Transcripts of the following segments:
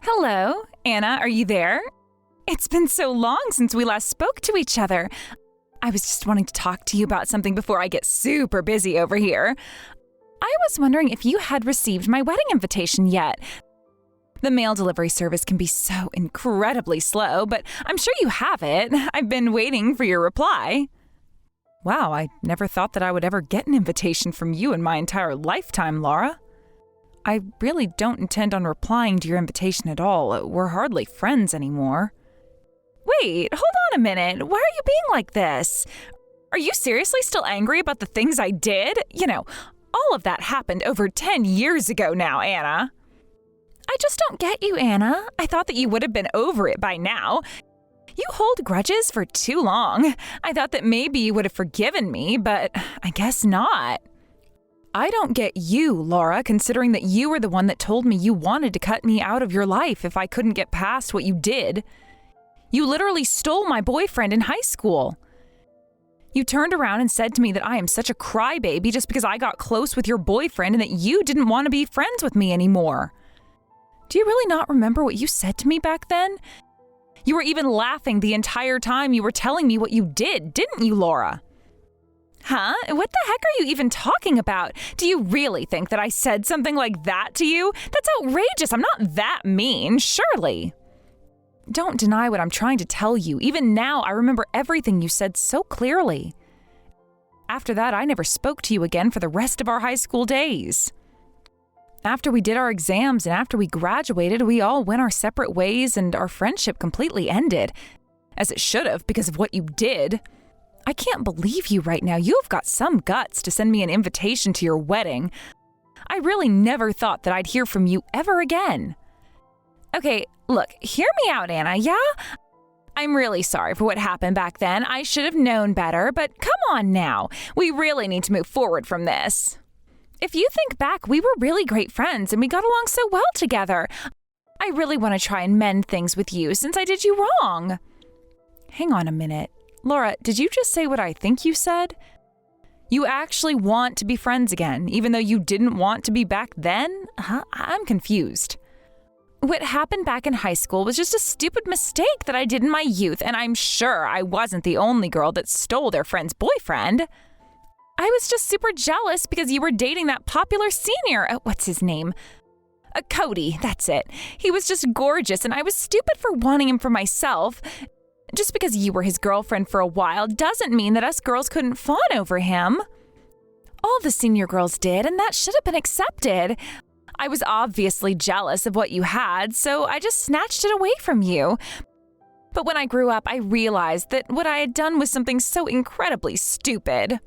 Hello, Anna, are you there? It's been so long since we last spoke to each other. I was just wanting to talk to you about something before I get super busy over here. I was wondering if you had received my wedding invitation yet. The mail delivery service can be so incredibly slow, but I'm sure you have it. I've been waiting for your reply. Wow, I never thought that I would ever get an invitation from you in my entire lifetime, Laura. I really don't intend on replying to your invitation at all. We're hardly friends anymore. Wait, hold on a minute. Why are you being like this? Are you seriously still angry about the things I did? You know, all of that happened over 10 years ago now, Anna. I just don't get you, Anna. I thought that you would have been over it by now. You hold grudges for too long. I thought that maybe you would have forgiven me, but I guess not. I don't get you, Laura, considering that you were the one that told me you wanted to cut me out of your life if I couldn't get past what you did. You literally stole my boyfriend in high school. You turned around and said to me that I am such a crybaby just because I got close with your boyfriend and that you didn't want to be friends with me anymore. Do you really not remember what you said to me back then? You were even laughing the entire time you were telling me what you did, didn't you, Laura? Huh? What the heck are you even talking about? Do you really think that I said something like that to you? That's outrageous. I'm not that mean, surely. Don't deny what I'm trying to tell you. Even now, I remember everything you said so clearly. After that, I never spoke to you again for the rest of our high school days. After we did our exams and after we graduated, we all went our separate ways and our friendship completely ended. As it should have because of what you did. I can't believe you right now. You've got some guts to send me an invitation to your wedding. I really never thought that I'd hear from you ever again. Okay, look, hear me out, Anna, yeah? I'm really sorry for what happened back then. I should have known better, but come on now. We really need to move forward from this. If you think back, we were really great friends and we got along so well together. I really want to try and mend things with you since I did you wrong. Hang on a minute. Laura, did you just say what I think you said? You actually want to be friends again, even though you didn't want to be back then? I'm confused. What happened back in high school was just a stupid mistake that I did in my youth, and I'm sure I wasn't the only girl that stole their friend's boyfriend. I was just super jealous because you were dating that popular senior. What's his name? Cody, that's it. He was just gorgeous, and I was stupid for wanting him for myself. Just because you were his girlfriend for a while doesn't mean that us girls couldn't fawn over him. All the senior girls did, and that should have been accepted. I was obviously jealous of what you had, so I just snatched it away from you. But when I grew up, I realized that what I had done was something so incredibly stupid.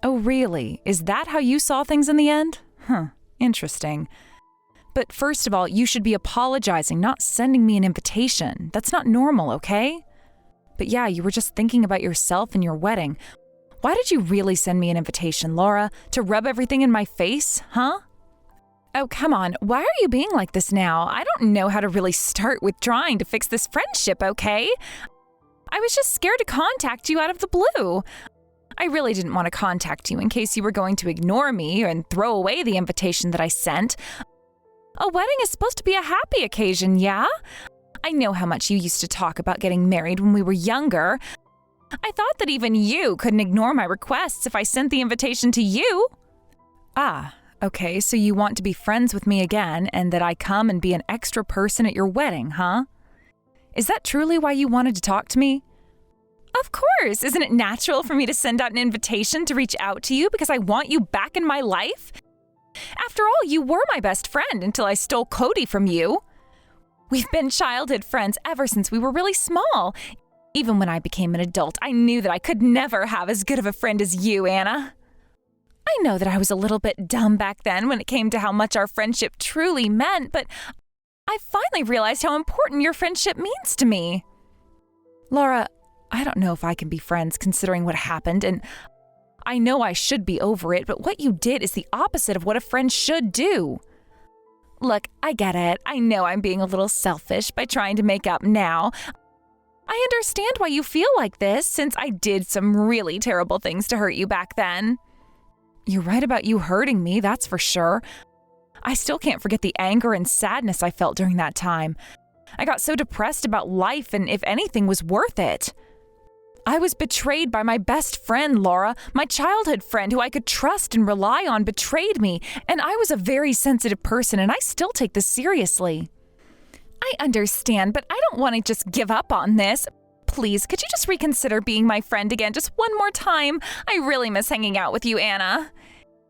Oh, really? Is that how you saw things in the end? Interesting. But first of all, you should be apologizing, not sending me an invitation. That's not normal, okay? But yeah, you were just thinking about yourself and your wedding. Why did you really send me an invitation, Laura? To rub everything in my face, huh? Oh, come on. Why are you being like this now? I don't know how to really start withdrawing to fix this friendship, okay? I was just scared to contact you out of the blue. I really didn't want to contact you in case you were going to ignore me and throw away the invitation that I sent. A wedding is supposed to be a happy occasion, yeah? I know how much you used to talk about getting married when we were younger. I thought that even you couldn't ignore my requests if I sent the invitation to you. Ah, okay, so you want to be friends with me again and that I come and be an extra person at your wedding, huh? Is that truly why you wanted to talk to me? Of course! Isn't it natural for me to send out an invitation to reach out to you because I want you back in my life? After all, you were my best friend until I stole Cody from you. We've been childhood friends ever since we were really small. Even when I became an adult, I knew that I could never have as good of a friend as you, Anna. I know that I was a little bit dumb back then when it came to how much our friendship truly meant, but I finally realized how important your friendship means to me. Laura, I don't know if I can be friends considering what happened, and I know I should be over it, but what you did is the opposite of what a friend should do. Look, I get it. I know I'm being a little selfish by trying to make up now. I understand why you feel like this, since I did some really terrible things to hurt you back then. You're right about you hurting me, that's for sure. I still can't forget the anger and sadness I felt during that time. I got so depressed about life and if anything was worth it. I was betrayed by my best friend, Laura. My childhood friend who I could trust and rely on betrayed me, and I was a very sensitive person, and I still take this seriously. I understand, but I don't want to just give up on this. Please, could you just reconsider being my friend again just one more time? I really miss hanging out with you, Anna.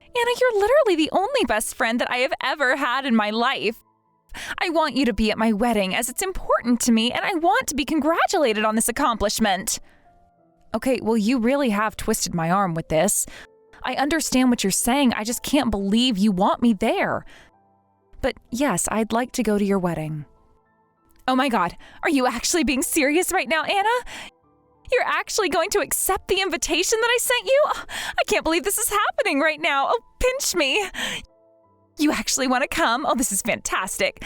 Anna, you're literally the only best friend that I have ever had in my life. I want you to be at my wedding as it's important to me, and I want to be congratulated on this accomplishment. Okay, well, you really have twisted my arm with this. I understand what you're saying. I just can't believe you want me there. But yes, I'd like to go to your wedding. Oh my God, are you actually being serious right now, Anna? You're actually going to accept the invitation that I sent you? I can't believe this is happening right now. Oh, pinch me. You actually want to come? Oh, this is fantastic.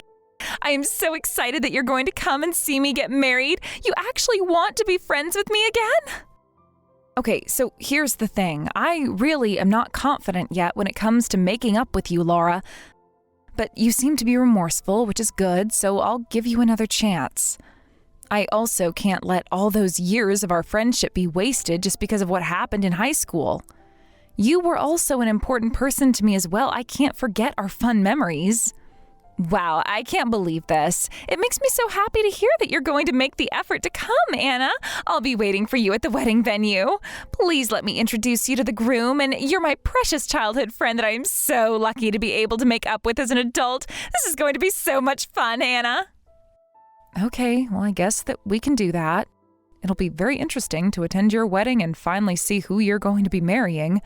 I am so excited that you're going to come and see me get married. You actually want to be friends with me again? Okay, so here's the thing. I really am not confident yet when it comes to making up with you, Laura. But you seem to be remorseful, which is good, so I'll give you another chance. I also can't let all those years of our friendship be wasted just because of what happened in high school. You were also an important person to me as well. I can't forget our fun memories. Wow, I can't believe this. It makes me so happy to hear that you're going to make the effort to come, Anna. I'll be waiting for you at the wedding venue. Please let me introduce you to the groom, and you're my precious childhood friend that I am so lucky to be able to make up with as an adult. This is going to be so much fun, Anna. Okay, well, I guess that we can do that. It'll be very interesting to attend your wedding and finally see who you're going to be marrying.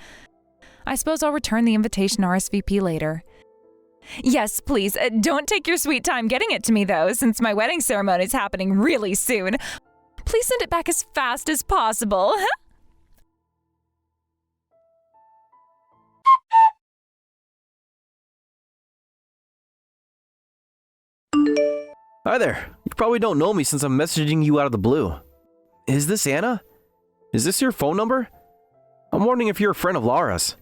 I suppose I'll return the invitation RSVP later. Yes, please. Don't take your sweet time getting it to me, though, since my wedding ceremony is happening really soon. Please send it back as fast as possible. Hi there. You probably don't know me since I'm messaging you out of the blue. Is this Anna? Is this your phone number? I'm wondering if you're a friend of Laura's.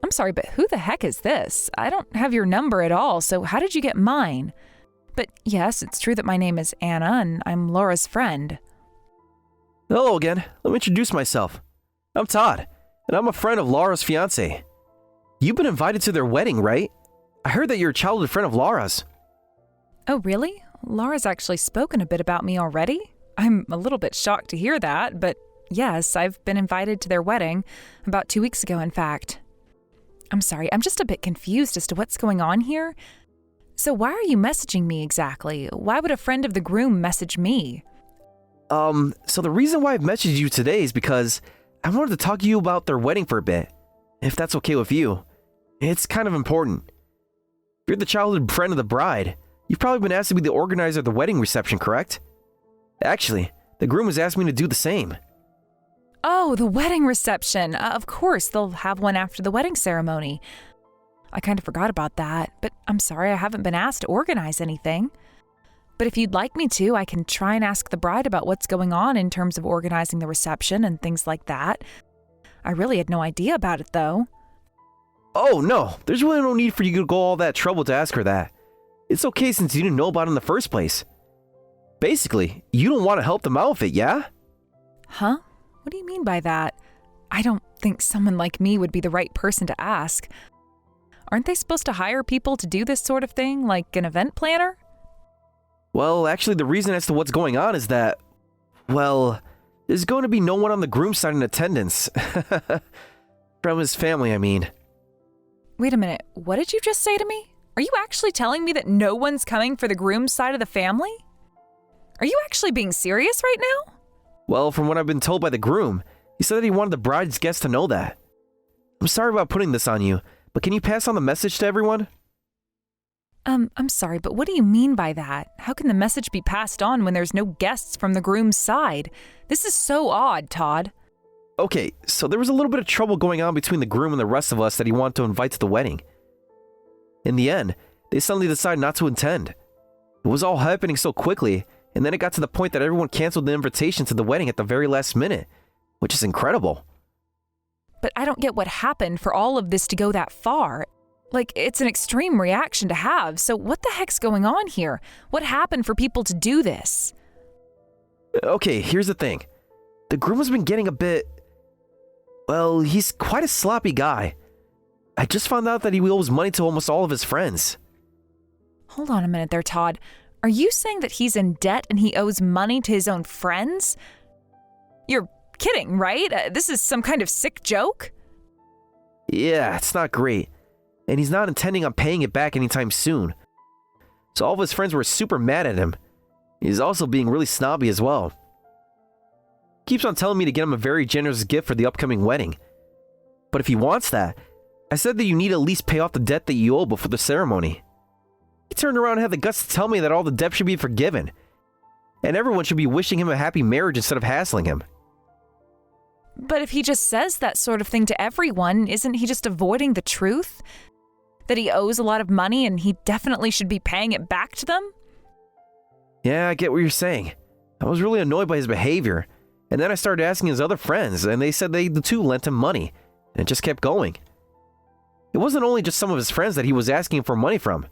I'm sorry, but who the heck is this? I don't have your number at all, so how did you get mine? But yes, it's true that my name is Anna, and I'm Laura's friend. Hello again. Let me introduce myself. I'm Todd, and I'm a friend of Laura's fiancé. You've been invited to their wedding, right? I heard that you're a childhood friend of Laura's. Oh, really? Laura's actually spoken a bit about me already? I'm a little bit shocked to hear that, but yes, I've been invited to their wedding, about 2 weeks ago, in fact. I'm sorry, I'm just a bit confused as to what's going on here. So why are you messaging me exactly? Why would a friend of the groom message me? So the reason why I've messaged you today is because I wanted to talk to you about their wedding for a bit, if that's okay with you. It's kind of important. You're the childhood friend of the bride. You've probably been asked to be the organizer of the wedding reception, correct? Actually, the groom has asked me to do the same. Oh, the wedding reception. Of course, they'll have one after the wedding ceremony. I kind of forgot about that, but I'm sorry I haven't been asked to organize anything. But if you'd like me to, I can try and ask the bride about what's going on in terms of organizing the reception and things like that. I really had no idea about it, though. Oh, no. There's really no need for you to go all that trouble to ask her that. It's okay since you didn't know about it in the first place. Basically, you don't want to help them out with it, yeah? Huh? What do you mean by that? I don't think someone like me would be the right person to ask. Aren't they supposed to hire people to do this sort of thing, like an event planner? Well, actually, the reason as to what's going on is that, well, there's going to be no one on the groom's side in attendance. From his family, I mean. Wait a minute, what did you just say to me? Are you actually telling me that no one's coming for the groom's side of the family? Are you actually being serious right now? Well, from what I've been told by the groom, he said that he wanted the bride's guests to know that. I'm sorry about putting this on you, but can you pass on the message to everyone? I'm sorry, but what do you mean by that? How can the message be passed on when there's no guests from the groom's side? This is so odd, Todd. Okay, so there was a little bit of trouble going on between the groom and the rest of us that he wanted to invite to the wedding. In the end, they suddenly decided not to attend. It was all happening so quickly, and then it got to the point that everyone canceled the invitation to the wedding at the very last minute, which is incredible. But I don't get what happened for all of this to go that far. Like, it's an extreme reaction to have, so what the heck's going on here? What happened for people to do this? Okay, here's the thing. The groom has been getting a bit... Well, he's quite a sloppy guy. I just found out that he owes money to almost all of his friends. Hold on a minute there, Todd. Are you saying that he's in debt and he owes money to his own friends? You're kidding, right? This is some kind of sick joke? Yeah, it's not great. And he's not intending on paying it back anytime soon. So all of his friends were super mad at him. He's also being really snobby as well. Keeps on telling me to get him a very generous gift for the upcoming wedding. But if he wants that, I said that you need to at least pay off the debt that you owe before the ceremony. He turned around and had the guts to tell me that all the debt should be forgiven, and everyone should be wishing him a happy marriage instead of hassling him. But if he just says that sort of thing to everyone, isn't he just avoiding the truth? That he owes a lot of money and he definitely should be paying it back to them? Yeah, I get what you're saying. I was really annoyed by his behavior, and then I started asking his other friends, and they said they too lent him money, and it just kept going. It wasn't only just some of his friends that he was asking for money from.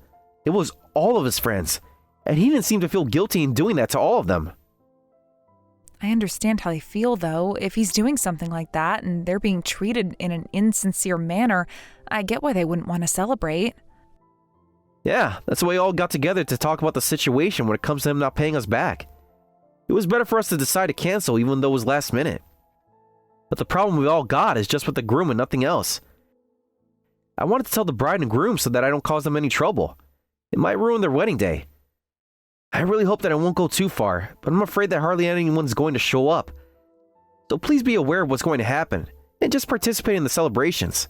It was all of his friends, and he didn't seem to feel guilty in doing that to all of them. I understand how they feel, though. If he's doing something like that and they're being treated in an insincere manner, I get why they wouldn't want to celebrate. Yeah, that's why we all got together to talk about the situation when it comes to him not paying us back. It was better for us to decide to cancel even though it was last minute. But the problem we all got is just with the groom and nothing else. I wanted to tell the bride and groom so that I don't cause them any trouble. It might ruin their wedding day. I really hope that I won't go too far, but I'm afraid that hardly anyone's going to show up. So please be aware of what's going to happen, and just participate in the celebrations.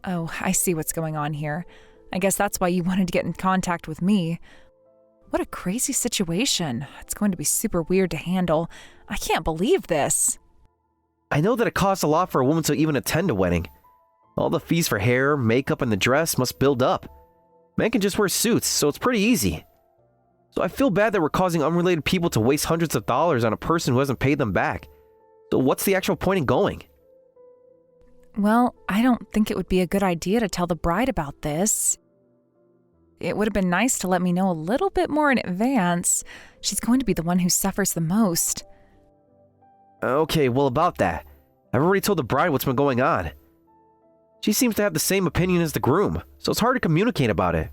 Oh, I see what's going on here. I guess that's why you wanted to get in contact with me. What a crazy situation. It's going to be super weird to handle. I can't believe this. I know that it costs a lot for a woman to even attend a wedding. All the fees for hair, makeup, and the dress must build up. Men can just wear suits, so it's pretty easy. So I feel bad that we're causing unrelated people to waste hundreds of dollars on a person who hasn't paid them back. So what's the actual point in going? Well, I don't think it would be a good idea to tell the bride about this. It would have been nice to let me know a little bit more in advance. She's going to be the one who suffers the most. Okay, well about that. I've already told the bride what's been going on. She seems to have the same opinion as the groom, so it's hard to communicate about it.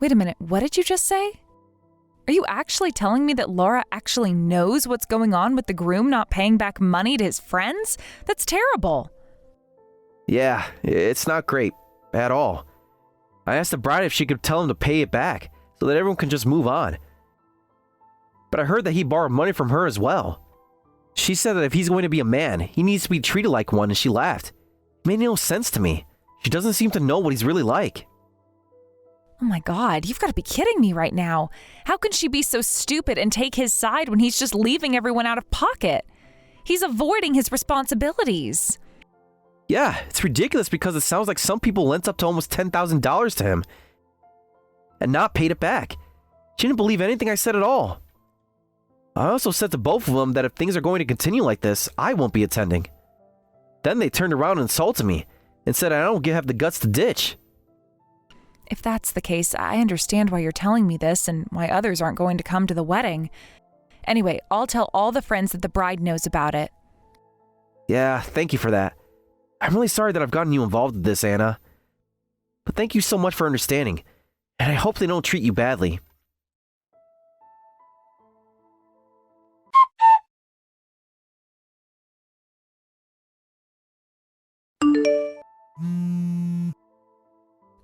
Wait a minute, what did you just say? Are you actually telling me that Laura actually knows what's going on with the groom not paying back money to his friends? That's terrible. Yeah, it's not great. At all. I asked the bride if she could tell him to pay it back, so that everyone can just move on. But I heard that he borrowed money from her as well. She said that if he's going to be a man, he needs to be treated like one, and she laughed. It made no sense to me. She doesn't seem to know what he's really like. Oh my God, you've got to be kidding me right now. How can she be so stupid and take his side when he's just leaving everyone out of pocket? He's avoiding his responsibilities. Yeah, it's ridiculous because it sounds like some people lent up to almost $10,000 to him and not paid it back. She didn't believe anything I said at all. I also said to both of them that if things are going to continue like this, I won't be attending. Then they turned around and insulted me and said I don't have the guts to ditch. If that's the case, I understand why you're telling me this and why others aren't going to come to the wedding. Anyway, I'll tell all the friends that the bride knows about it. Yeah, thank you for that. I'm really sorry that I've gotten you involved with this, Anna. But thank you so much for understanding, and I hope they don't treat you badly.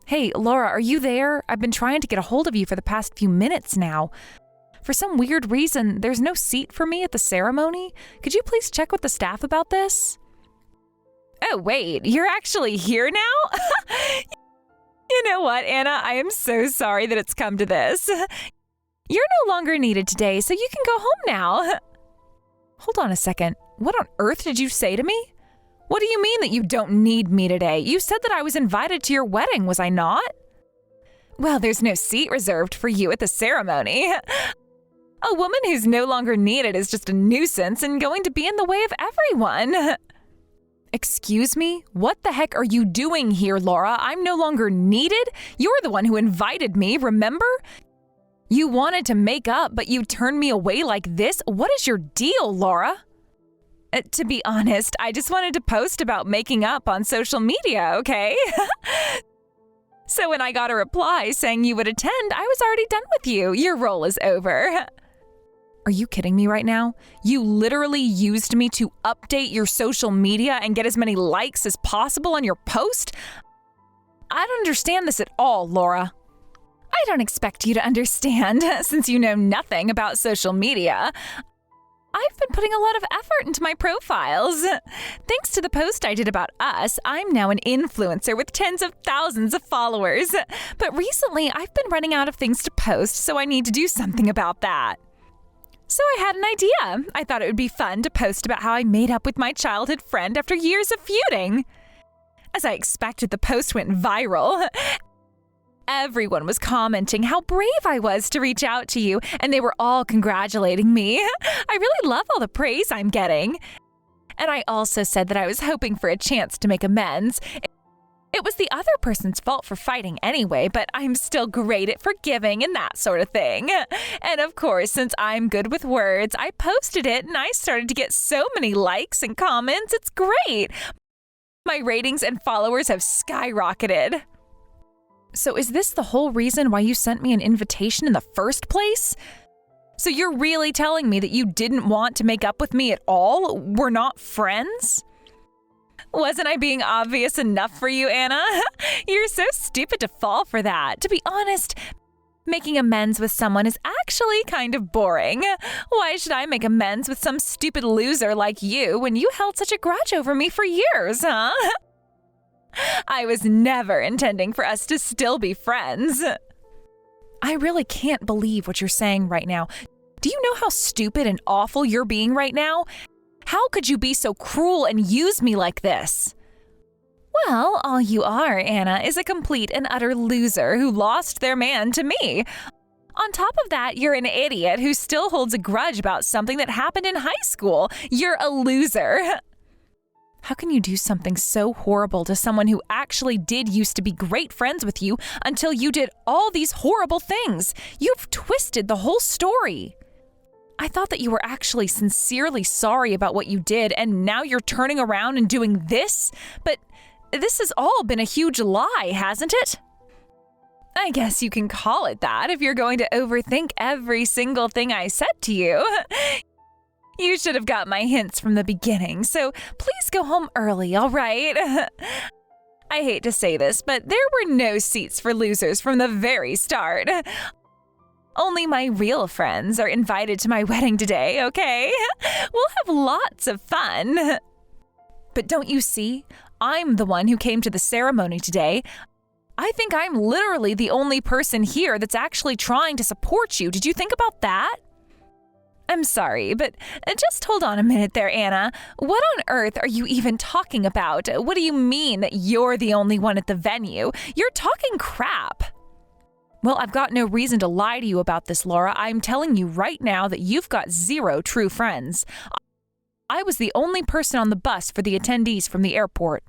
Hey, Laura, are you there? I've been trying to get a hold of you for the past few minutes now. For some weird reason, there's no seat for me at the ceremony. Could you please check with the staff about this? Oh, wait, you're actually here now? You know what, Anna? I am so sorry that it's come to this. You're no longer needed today, so you can go home now. Hold on a second. What on earth did you say to me? What do you mean that you don't need me today? You said that I was invited to your wedding, was I not? Well, there's no seat reserved for you at the ceremony. A woman who's no longer needed is just a nuisance and going to be in the way of everyone. Excuse me? What the heck are you doing here, Laura? I'm no longer needed? You're the one who invited me, remember? You wanted to make up, but you turned me away like this? What is your deal, Laura? To be honest, I just wanted to post about making up on social media, okay? So when I got a reply saying you would attend, I was already done with you. Your role is over. Are you kidding me right now? You literally used me to update your social media and get as many likes as possible on your post? I don't understand this at all, Laura. I don't expect you to understand, since you know nothing about social media. I've been putting a lot of effort into my profiles. Thanks to the post I did about us, I'm now an influencer with tens of thousands of followers. But recently, I've been running out of things to post, so I need to do something about that. So I had an idea. I thought it would be fun to post about how I made up with my childhood friend after years of feuding. As I expected, the post went viral. Everyone was commenting how brave I was to reach out to you, and they were all congratulating me. I really love all the praise I'm getting. And I also said that I was hoping for a chance to make amends. It was the other person's fault for fighting anyway, but I'm still great at forgiving and that sort of thing. And of course, since I'm good with words, I posted it and I started to get so many likes and comments. It's great. My ratings and followers have skyrocketed. So is this the whole reason why you sent me an invitation in the first place? So you're really telling me that you didn't want to make up with me at all? We're not friends? Wasn't I being obvious enough for you, Anna? You're so stupid to fall for that. To be honest, making amends with someone is actually kind of boring. Why should I make amends with some stupid loser like you when you held such a grudge over me for years, huh? I was never intending for us to still be friends. I really can't believe what you're saying right now. Do you know how stupid and awful you're being right now? How could you be so cruel and use me like this? Well, all you are, Anna, is a complete and utter loser who lost their man to me. On top of that, you're an idiot who still holds a grudge about something that happened in high school. You're a loser. How can you do something so horrible to someone who actually did used to be great friends with you until you did all these horrible things? You've twisted the whole story. I thought that you were actually sincerely sorry about what you did, and now you're turning around and doing this? But this has all been a huge lie, hasn't it? I guess you can call it that if you're going to overthink every single thing I said to you. You should have got my hints from the beginning, so please go home early, all right? I hate to say this, but there were no seats for losers from the very start. Only my real friends are invited to my wedding today, okay? We'll have lots of fun. But don't you see? I'm the one who came to the ceremony today. I think I'm literally the only person here that's actually trying to support you. Did you think about that? I'm sorry, but just hold on a minute there, Anna. What on earth are you even talking about? What do you mean that you're the only one at the venue? You're talking crap. Well, I've got no reason to lie to you about this, Laura. I'm telling you right now that you've got zero true friends. I was the only person on the bus for the attendees from the airport.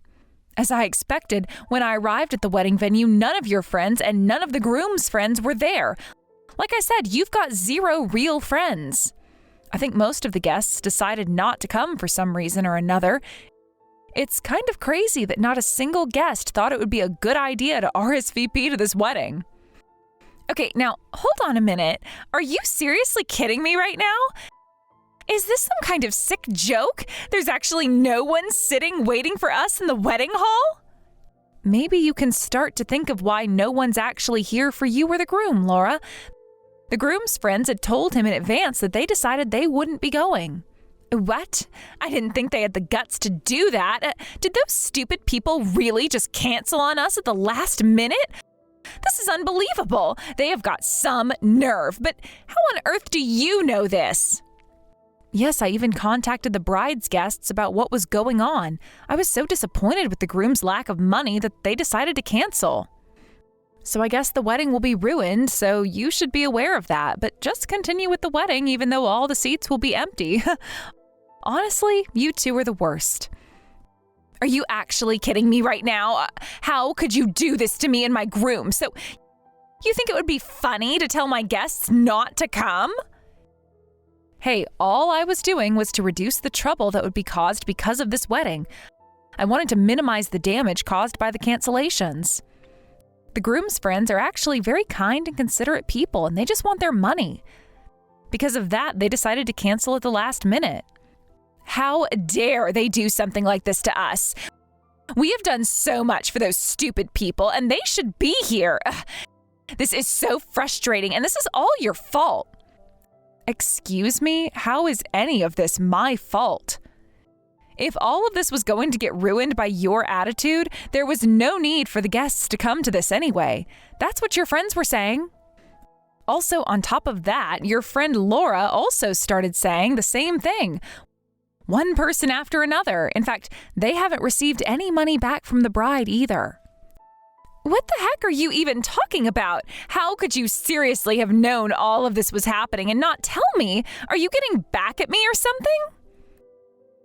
As I expected, when I arrived at the wedding venue, none of your friends and none of the groom's friends were there. Like I said, you've got zero real friends. I think most of the guests decided not to come for some reason or another. It's kind of crazy that not a single guest thought it would be a good idea to RSVP to this wedding. Okay, now, hold on a minute. Are you seriously kidding me right now? Is this some kind of sick joke? There's actually no one sitting waiting for us in the wedding hall? Maybe you can start to think of why no one's actually here for you or the groom, Laura. The groom's friends had told him in advance that they decided they wouldn't be going. What? I didn't think they had the guts to do that. Did those stupid people really just cancel on us at the last minute? This is unbelievable. They have got some nerve. But how on earth do you know this? Yes, I even contacted the bride's guests about what was going on. I was so disappointed with the groom's lack of money that they decided to cancel. So I guess the wedding will be ruined, so you should be aware of that. But just continue with the wedding even though all the seats will be empty. Honestly, you two are the worst. Are you actually kidding me right now? How could you do this to me and my groom? So, you think it would be funny to tell my guests not to come? Hey, all I was doing was to reduce the trouble that would be caused because of this wedding. I wanted to minimize the damage caused by the cancellations. The groom's friends are actually very kind and considerate people, and they just want their money. Because of that, they decided to cancel at the last minute. How dare they do something like this to us? We have done so much for those stupid people, and they should be here. Ugh. This is so frustrating, and this is all your fault. Excuse me? How is any of this my fault? If all of this was going to get ruined by your attitude, there was no need for the guests to come to this anyway. That's what your friends were saying. Also, on top of that, your friend Laura also started saying the same thing. One person after another. In fact, they haven't received any money back from the bride either. What the heck are you even talking about? How could you seriously have known all of this was happening and not tell me? Are you getting back at me or something?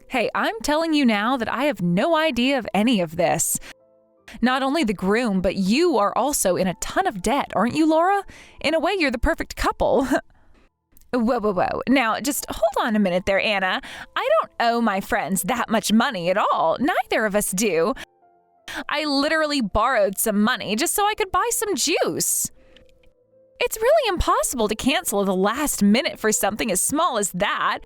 Hey, I'm telling you now that I have no idea of any of this. Not only the groom, but you are also in a ton of debt, aren't you, Laura? In a way, you're the perfect couple. Whoa. Now, just hold on a minute there, Anna. I don't owe my friends that much money at all. Neither of us do. I literally borrowed some money just so I could buy some juice. It's really impossible to cancel at the last minute for something as small as that.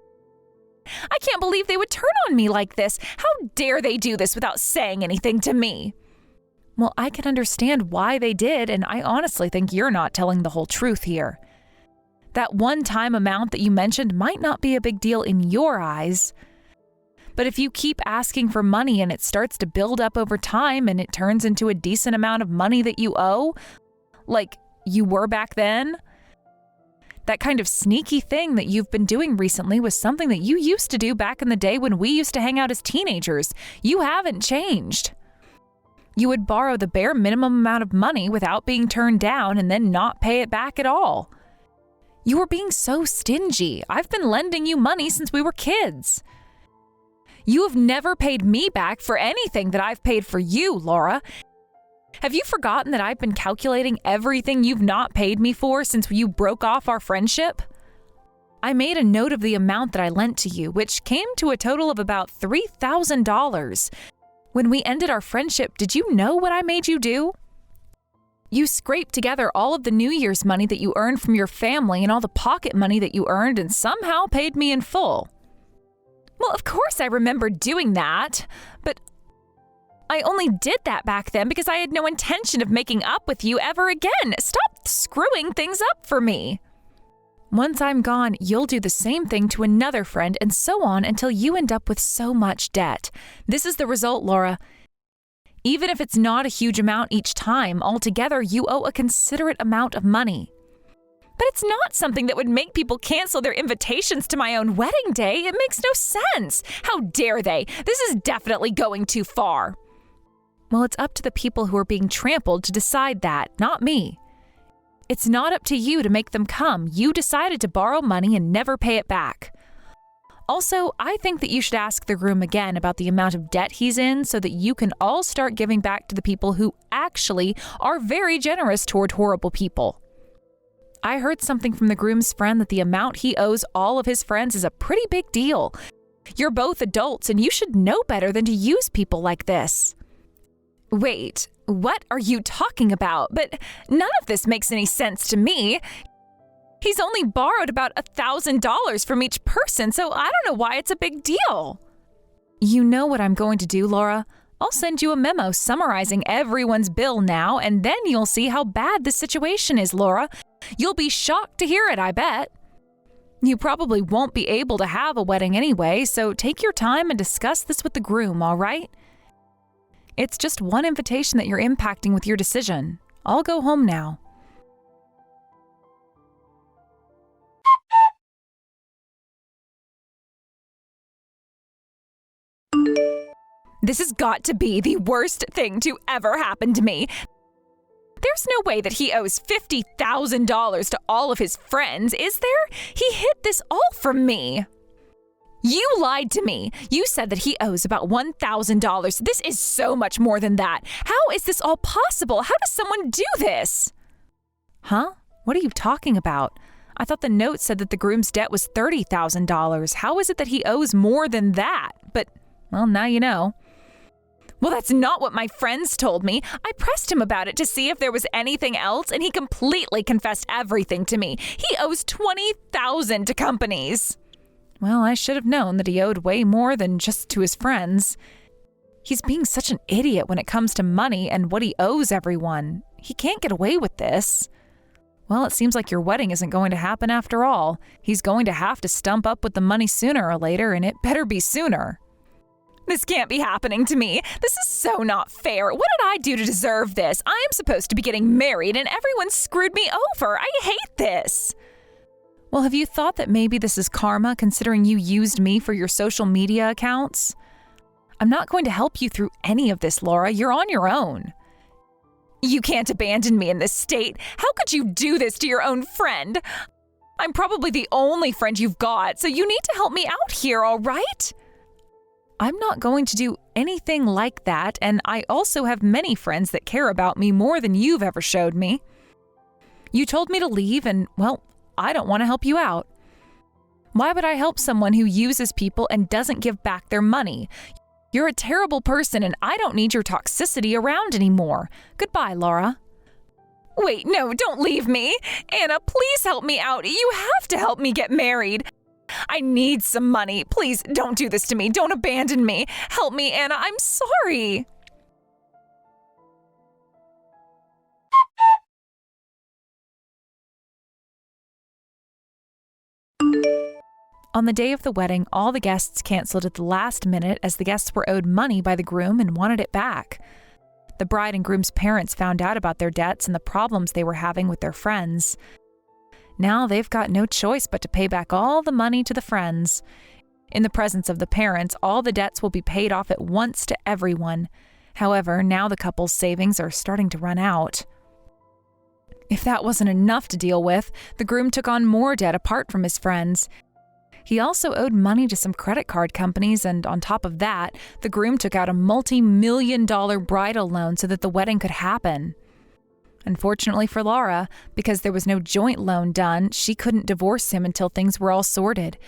I can't believe they would turn on me like this. How dare they do this without saying anything to me? Well, I can understand why they did, and I honestly think you're not telling the whole truth here. That one-time amount that you mentioned might not be a big deal in your eyes. But if you keep asking for money and it starts to build up over time and it turns into a decent amount of money that you owe, like you were back then, that kind of sneaky thing that you've been doing recently was something that you used to do back in the day when we used to hang out as teenagers. You haven't changed. You would borrow the bare minimum amount of money without being turned down and then not pay it back at all. You were being so stingy. I've been lending you money since we were kids. You have never paid me back for anything that I've paid for you, Laura. Have you forgotten that I've been calculating everything you've not paid me for since you broke off our friendship? I made a note of the amount that I lent to you, which came to a total of about $3,000. When we ended our friendship, did you know what I made you do? You scraped together all of the New Year's money that you earned from your family and all the pocket money that you earned and somehow paid me in full. Well, of course I remember doing that, but I only did that back then because I had no intention of making up with you ever again. Stop screwing things up for me. Once I'm gone, you'll do the same thing to another friend and so on until you end up with so much debt. This is the result, Laura. Even if it's not a huge amount each time, altogether you owe a considerate amount of money. But it's not something that would make people cancel their invitations to my own wedding day. It makes no sense. How dare they? This is definitely going too far. Well, it's up to the people who are being trampled to decide that, not me. It's not up to you to make them come. You decided to borrow money and never pay it back. Also, I think that you should ask the groom again about the amount of debt he's in so that you can all start giving back to the people who actually are very generous toward horrible people. I heard something from the groom's friend that the amount he owes all of his friends is a pretty big deal. You're both adults and you should know better than to use people like this. Wait, what are you talking about? But none of this makes any sense to me. He's only borrowed about $1,000 from each person, so I don't know why it's a big deal. You know what I'm going to do, Laura? I'll send you a memo summarizing everyone's bill now, and then you'll see how bad the situation is, Laura. You'll be shocked to hear it, I bet. You probably won't be able to have a wedding anyway, so take your time and discuss this with the groom, all right? It's just one invitation that you're impacting with your decision. I'll go home now. This has got to be the worst thing to ever happen to me. There's no way that he owes $50,000 to all of his friends, is there? He hid this all from me. You lied to me. You said that he owes about $1,000. This is so much more than that. How is this all possible? How does someone do this? Huh? What are you talking about? I thought the note said that the groom's debt was $30,000. How is it that he owes more than that? But, well, now you know. Well, that's not what my friends told me. I pressed him about it to see if there was anything else, and he completely confessed everything to me. He owes $20,000 to companies. Well, I should have known that he owed way more than just to his friends. He's being such an idiot when it comes to money and what he owes everyone. He can't get away with this. Well, it seems like your wedding isn't going to happen after all. He's going to have to stump up with the money sooner or later, and it better be sooner. This can't be happening to me. This is so not fair. What did I do to deserve this? I am supposed to be getting married and everyone screwed me over. I hate this. Well, have you thought that maybe this is karma considering you used me for your social media accounts? I'm not going to help you through any of this, Laura. You're on your own. You can't abandon me in this state. How could you do this to your own friend? I'm probably the only friend you've got, so you need to help me out here, all right? I'm not going to do anything like that, and I also have many friends that care about me more than you've ever showed me. You told me to leave, and, well, I don't want to help you out. Why would I help someone who uses people and doesn't give back their money? You're a terrible person, and I don't need your toxicity around anymore. Goodbye, Laura. Wait, no, don't leave me. Anna, please help me out. You have to help me get married. I need some money. Please don't do this to me. Don't abandon me. Help me, Anna. I'm sorry. On the day of the wedding, all the guests canceled at the last minute as the guests were owed money by the groom and wanted it back. The bride and groom's parents found out about their debts and the problems they were having with their friends. Now they've got no choice but to pay back all the money to the friends. In the presence of the parents, all the debts will be paid off at once to everyone. However, now the couple's savings are starting to run out. If that wasn't enough to deal with, the groom took on more debt apart from his friends. He also owed money to some credit card companies, and on top of that, the groom took out a multi-million-dollar bridal loan so that the wedding could happen. Unfortunately for Laura, because there was no joint loan done, she couldn't divorce him until things were all sorted.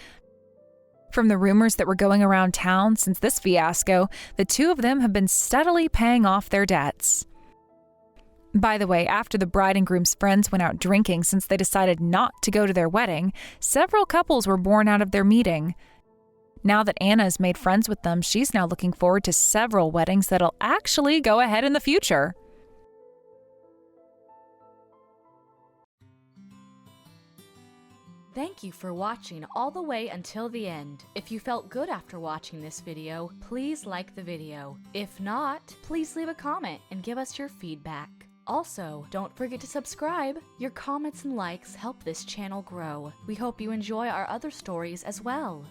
From the rumors that were going around town since this fiasco, the two of them have been steadily paying off their debts. By the way, after the bride and groom's friends went out drinking since they decided not to go to their wedding, several couples were born out of their meeting. Now that Anna has made friends with them, she's now looking forward to several weddings that'll actually go ahead in the future. Thank you for watching all the way until the end. If you felt good after watching this video, please like the video. If not, please leave a comment and give us your feedback. Also, don't forget to subscribe. Your comments and likes help this channel grow. We hope you enjoy our other stories as well.